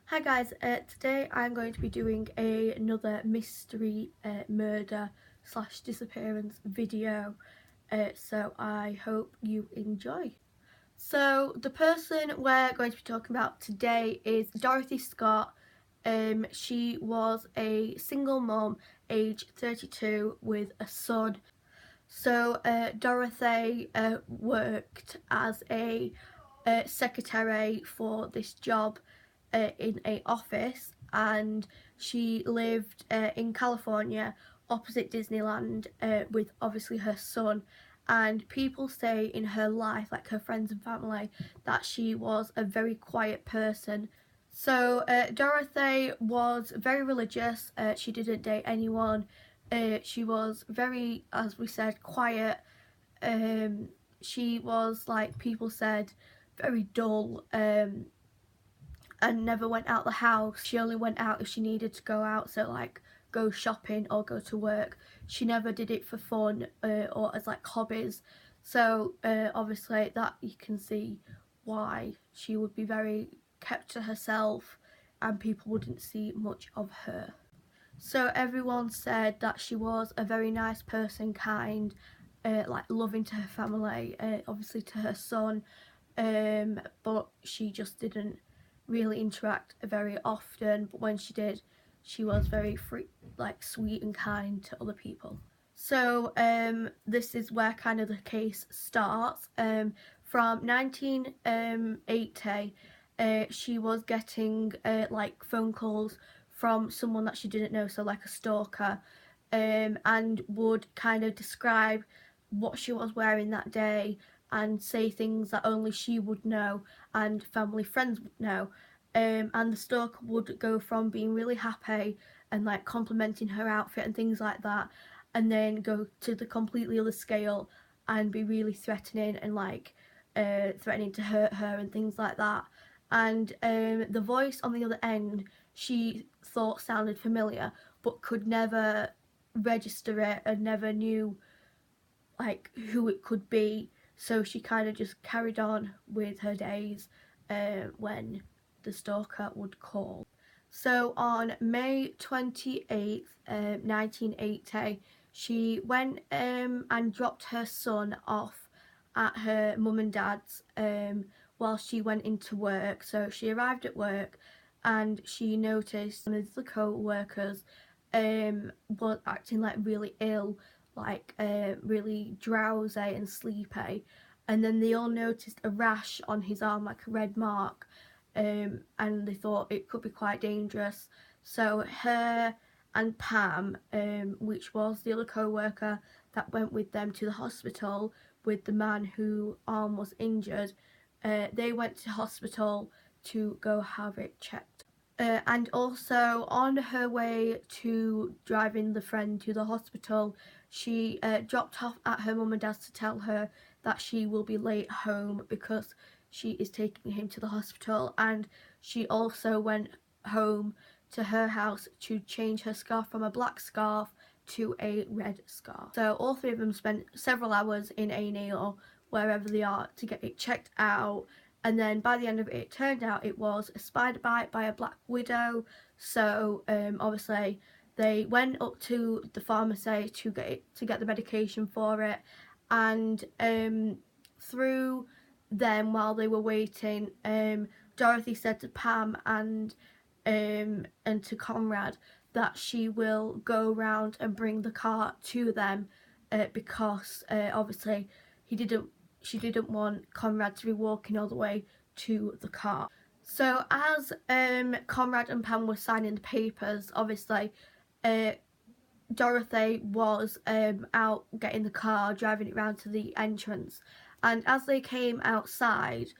Hi guys, today I'm going to be doing another mystery murder slash disappearance video, so I hope you enjoy. So the person we're going to be talking about today is Dorothy Scott. She was a single mom, aged 32, with a son. So Dorothy worked as a secretary for this job in a office, and she lived in California opposite Disneyland with obviously her son. And people say in her life, like her friends and family, that she was a very quiet person. So Dorothy was very religious. She didn't date anyone. She was very, as we said, quiet. She was, like people said, very dull, and never went out the house. She only went out if she needed to go out, so like go shopping or go to work. She never did it for fun or as like hobbies. So obviously that you can see why she would be very kept to herself and people wouldn't see much of her. So everyone said that she was a very nice person, kind, like loving to her family, obviously to her son, but she just didn't really interact very often. But when she did, she was very free, like sweet and kind to other people. So this is where kind of the case starts. From 1980, she was getting like phone calls from someone that she didn't know, so like a stalker, and would kind of describe what she was wearing that day and say things that only she would know and family friends would know. And the stalker would go from being really happy and like complimenting her outfit and things like that, and then go to the completely other scale and be really threatening and like threatening to hurt her and things like that. And the voice on the other end she thought sounded familiar but could never register it and never knew like who it could be, so she kind of just carried on with her days when the stalker would call. So on May 28th, 1980, she went and dropped her son off at her mum and dad's while she went into work. So she arrived at work and she noticed one of the co-workers was acting like really ill, like really drowsy and sleepy, and then they all noticed a rash on his arm, like a red mark, and they thought it could be quite dangerous. So her and Pam, which was the other co-worker that went with them to the hospital with the man whose arm was injured, they went to hospital to go have it checked. And also on her way to driving the friend to the hospital, she dropped off at her mum and dad's to tell her that she will be late home because she is taking him to the hospital. And she also went home to her house to change her scarf from a black scarf to a red scarf. So all three of them spent several hours in A&E or wherever they are to get it checked out. And then by the end of it, it turned out it was a spider bite by a black widow. So obviously they went up to the pharmacy to get the medication for it, and through them while they were waiting, Dorothy said to Pam and to Conrad that she will go round and bring the car to them because obviously she didn't want Conrad to be walking all the way to the car. So as Conrad and Pam were signing the papers, obviously Dorothy was out getting the car, driving it round to the entrance, and as they came outside,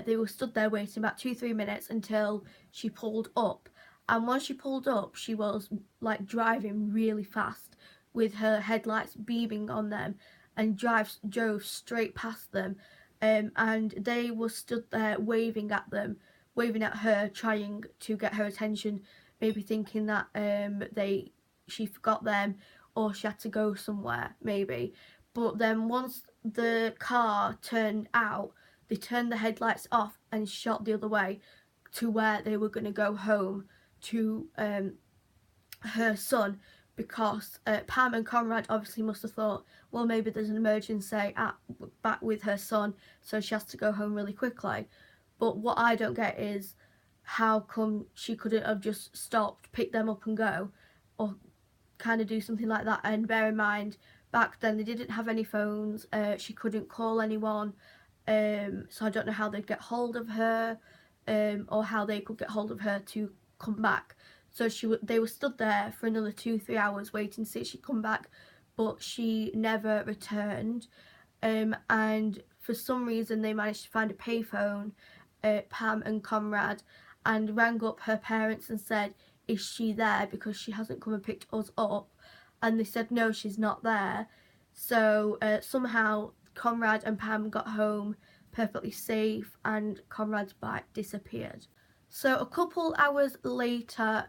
they were stood there waiting about 2-3 minutes until she pulled up. And when she pulled up, she was like driving really fast with her headlights beaming on them, and drove straight past them, and they were stood there waving at them, waving at her, trying to get her attention, maybe thinking that she forgot them or she had to go somewhere maybe. But then once the car turned out, they turned the headlights off and shot the other way, to where they were going to go home to her son, because Pam and Conrad obviously must have thought, well, maybe there's an emergency back with her son, so she has to go home really quickly. But what I don't get is how come she couldn't have just stopped, pick them up and go, or kind of do something like that. And bear in mind, back then they didn't have any phones, she couldn't call anyone, so I don't know how they'd get hold of her, or how they could get hold of her to come back. So they were stood there for another 2-3 hours waiting to see if she'd come back, but she never returned. And for some reason they managed to find a payphone, Pam and Conrad, and rang up her parents and said, is she there, because she hasn't come and picked us up. And they said no, she's not there. So somehow Conrad and Pam got home perfectly safe, and Conrad's bike disappeared. So a couple hours later,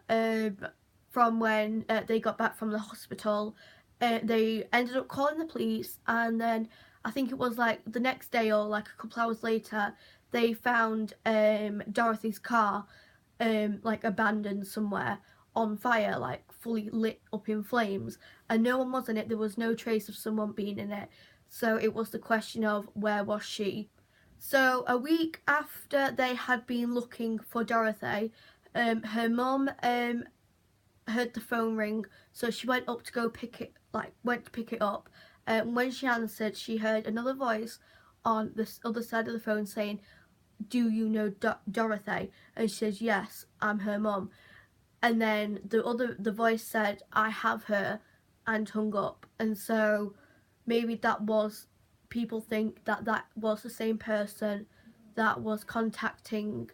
from when they got back from the hospital, they ended up calling the police, and then I think it was like the next day or like a couple hours later, they found Dorothy's car like abandoned somewhere on fire, like fully lit up in flames, and no one was in it. There was no trace of someone being in it, so it was the question of where was she. So a week after they had been looking for Dorothy, her mum heard the phone ring, so she went up to go pick it up. When she answered, she heard another voice on the other side of the phone saying, do you know Dorothy? And she says, yes, I'm her mum. And then the voice said, I have her, and hung up. And so maybe that was, people think that that was the same person that was contacting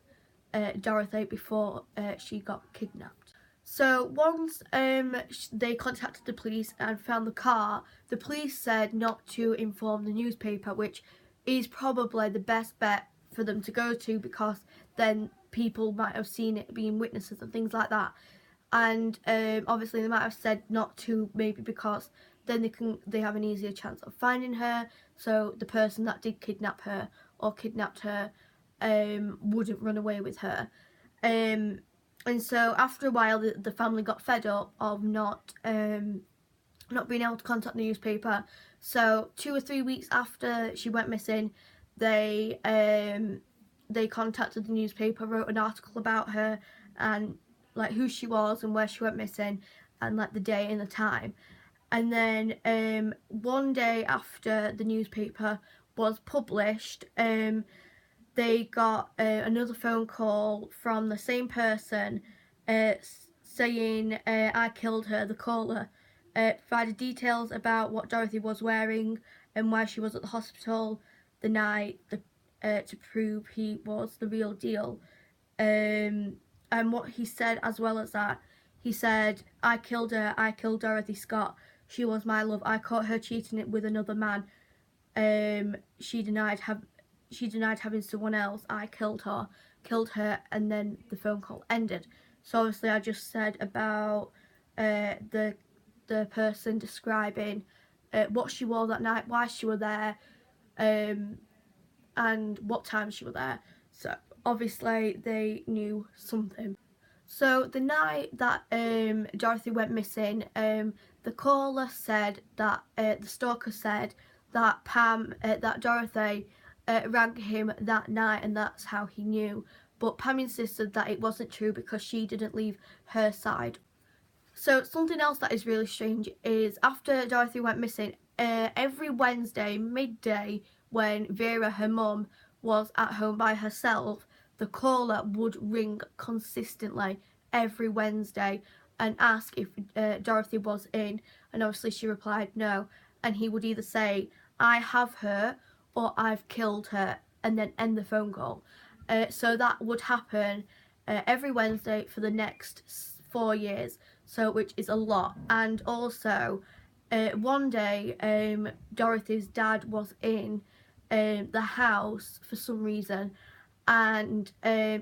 Dorothy before she got kidnapped. So once they contacted the police and found the car, the police said not to inform the newspaper, which is probably the best bet for them to go to, because then people might have seen it, being witnesses and things like that. And obviously they might have said not to, maybe because then they have an easier chance of finding her, so the person that did kidnap her or kidnapped her wouldn't run away with her. And so after a while, the family got fed up of not being able to contact the newspaper. So 2 or 3 weeks after she went missing, they contacted the newspaper, wrote an article about her and like who she was and where she went missing, and like the day and the time. And then one day after the newspaper was published, they got another phone call from the same person saying, I killed her. The caller provided details about what Dorothy was wearing and why she was at the hospital the night to prove he was the real deal. And what he said, as well as that, he said, I killed her, I killed Dorothy Scott, she was my love, I caught her cheating it with another man, she denied having someone else, I killed her, and then the phone call ended. So obviously I just said about the person describing what she wore that night, why she was there, and what time she was there. So obviously they knew something. So the night that Dorothy went missing, the caller said that the stalker said that that Dorothy rang him that night, and that's how he knew. But Pam insisted that it wasn't true because she didn't leave her side. So something else that is really strange is after Dorothy went missing, every Wednesday midday, when Vera, her mum, was at home by herself, the caller would ring consistently every Wednesday and ask if Dorothy was in, and obviously she replied no, and he would either say, I have her, or I've killed her, and then end the phone call. So that would happen every Wednesday for the next 4 years, so which is a lot. And also one day Dorothy's dad was in the house for some reason, and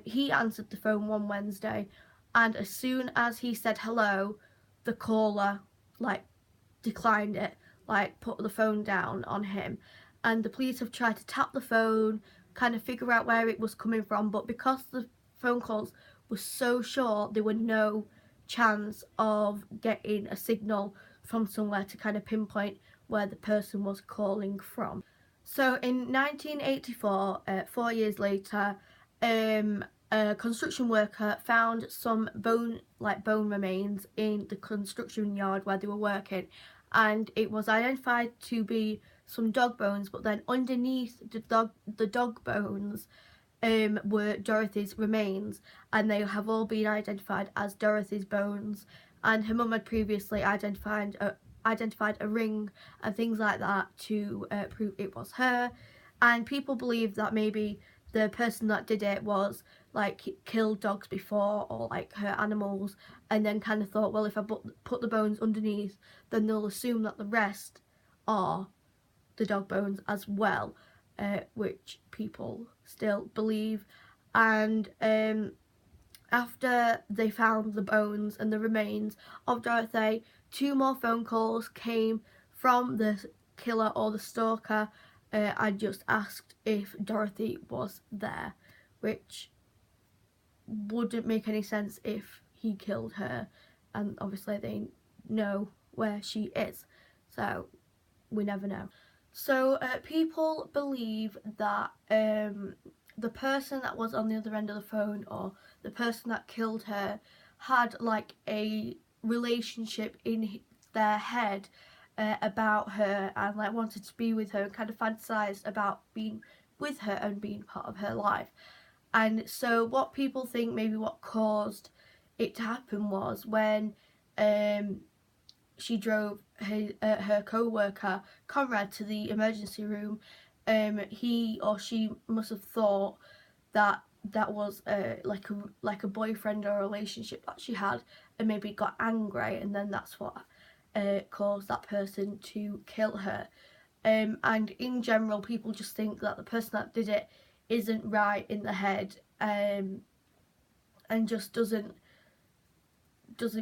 he answered the phone one Wednesday, and as soon as he said hello, the caller like declined it, like put the phone down on him. And the police have tried to tap the phone, kind of figure out where it was coming from, but because the phone calls were so short, there were no chance of getting a signal from somewhere to kind of pinpoint where the person was calling from. So in 1984, 4 years later, a construction worker found some bone remains in the construction yard where they were working, and it was identified to be some dog bones, but then underneath the dog bones were Dorothy's remains, and they have all been identified as Dorothy's bones. And her mum had previously identified a ring and things like that to prove it was her. And people believe that maybe the person that did it was like killed dogs before, or like hurt animals, and then kind of thought, well, if I put the bones underneath, then they'll assume that the rest are the dog bones as well, which people still believe. And after they found the bones and the remains of Dorothy, 2 more phone calls came from the killer or the stalker and just asked if Dorothy was there, which wouldn't make any sense if he killed her, and obviously they know where she is, so we never know. So people believe that the person that was on the other end of the phone, or the person that killed her, had like a relationship in their head about her, and like wanted to be with her, and kind of fantasized about being with her and being part of her life. And so what people think maybe what caused it to happen was when she drove her co-worker Conrad to the emergency room, he or she must have thought that was like a boyfriend or a relationship that she had, and maybe got angry, and then that's what caused that person to kill her. And in general, people just think that the person that did it isn't right in the head, and just doesn't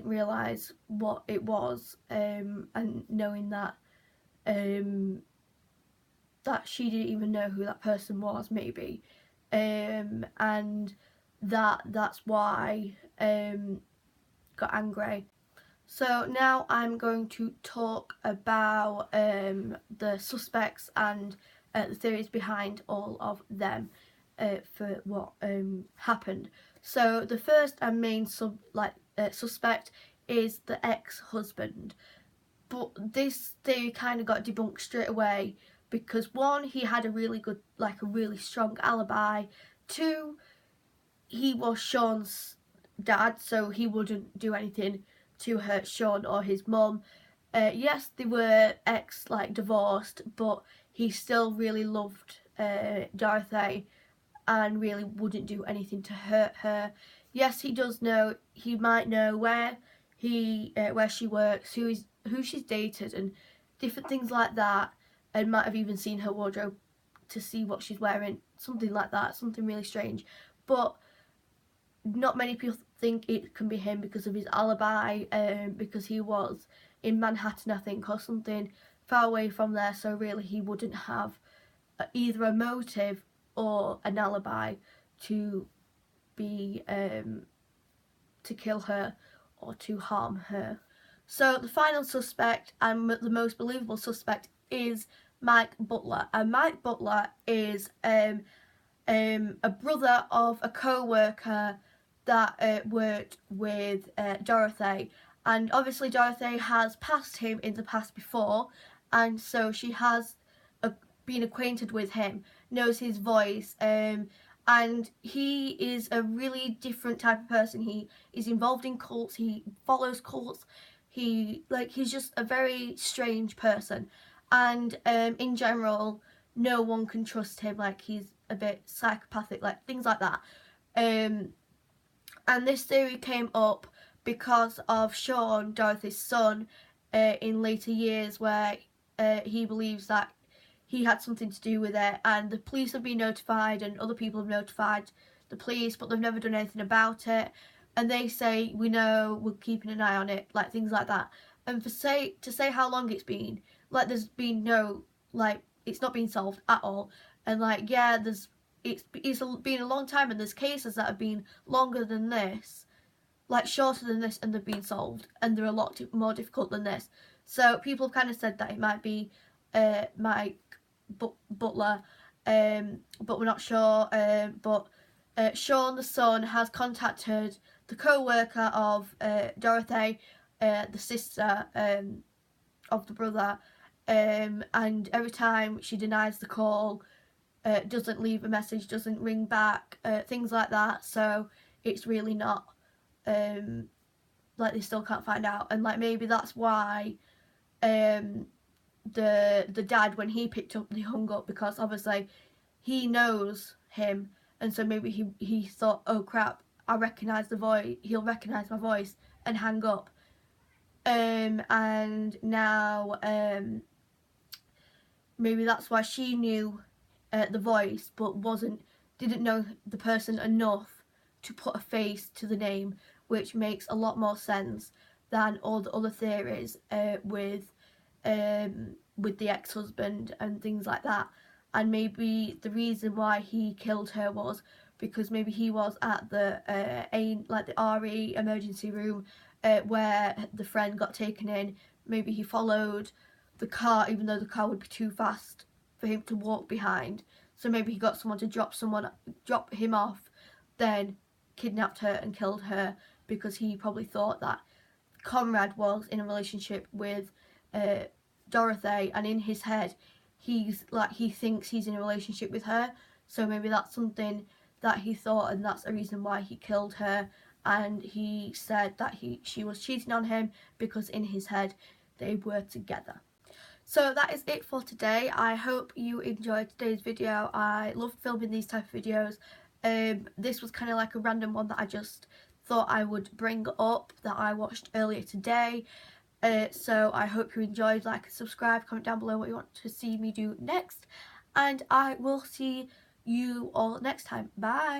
realise what it was, and knowing that that she didn't even know who that person was, maybe, and that's why got angry. So now I'm going to talk about the suspects and the theories behind all of them for what happened. So the first and main suspect is the ex-husband, but this theory kind of got debunked straight away because 1, he had a really good, like a really strong alibi. 2, he was Sean's dad, so he wouldn't do anything to hurt Sean or his mum. Yes, they were divorced, but he still really loved Dorothy and really wouldn't do anything to hurt her. Yes, he might know where she works, who she's dated, and different things like that, and might have even seen her wardrobe to see what she's wearing, something like that, something really strange. But not many people think it can be him because of his alibi, because he was in Manhattan, I think, or something far away from there, so really he wouldn't have either a motive or an alibi to be to kill her or to harm her. So the final suspect, and the most believable suspect, is Mike Butler. And Mike Butler is a brother of a co-worker that worked with Dorothy, and obviously Dorothy has passed him in the past before, and so she has been acquainted with him, knows his voice, and he is a really different type of person. He is involved in cults, he follows cults, he's just a very strange person, and in general no one can trust him, like he's a bit psychopathic, like things like that. And this theory came up because of Sean, Dorothy's son, in later years, where he believes that he had something to do with it, and the police have been notified and other people have notified the police, but they've never done anything about it, and they say, we know, we're keeping an eye on it, like things like that. And to say how long it's been, like there's been no, like it's not been solved at all, and like yeah, there's it's been a long time, and there's cases that have been longer than this, like shorter than this, and they've been solved, and they're a lot more difficult than this. So people have kind of said that it might be Mike Butler, but we're not sure. But Sean, the son, has contacted the co-worker of Dorothy, the sister of the brother, and every time she denies the call, doesn't leave a message, doesn't ring back, things like that. So it's really not, like, they still can't find out. And like, maybe that's why the dad, when he picked up, he hung up, because obviously he knows him, and so maybe he thought, oh crap, I recognise the voice, he'll recognise my voice, and hang up. And now maybe that's why she knew the voice, but didn't know the person enough to put a face to the name, which makes a lot more sense than all the other theories with the ex-husband and things like that. And maybe the reason why he killed her was because maybe he was at the RE emergency room where the friend got taken in. Maybe he followed the car, even though the car would be too fast for him to walk behind. So maybe he got someone to drop him off, then kidnapped her and killed her, because he probably thought that Conrad was in a relationship with Dorothy, and in his head he thinks he's in a relationship with her. So maybe that's something that he thought, and that's a reason why he killed her. And he said that she was cheating on him because in his head they were together. So that is it for today. I hope you enjoyed today's video. I love filming these type of videos. This was kind of like a random one that I just thought I would bring up, that I watched earlier today. So I hope you enjoyed. Like and subscribe, comment down below what you want to see me do next, and I will see you all next time. Bye.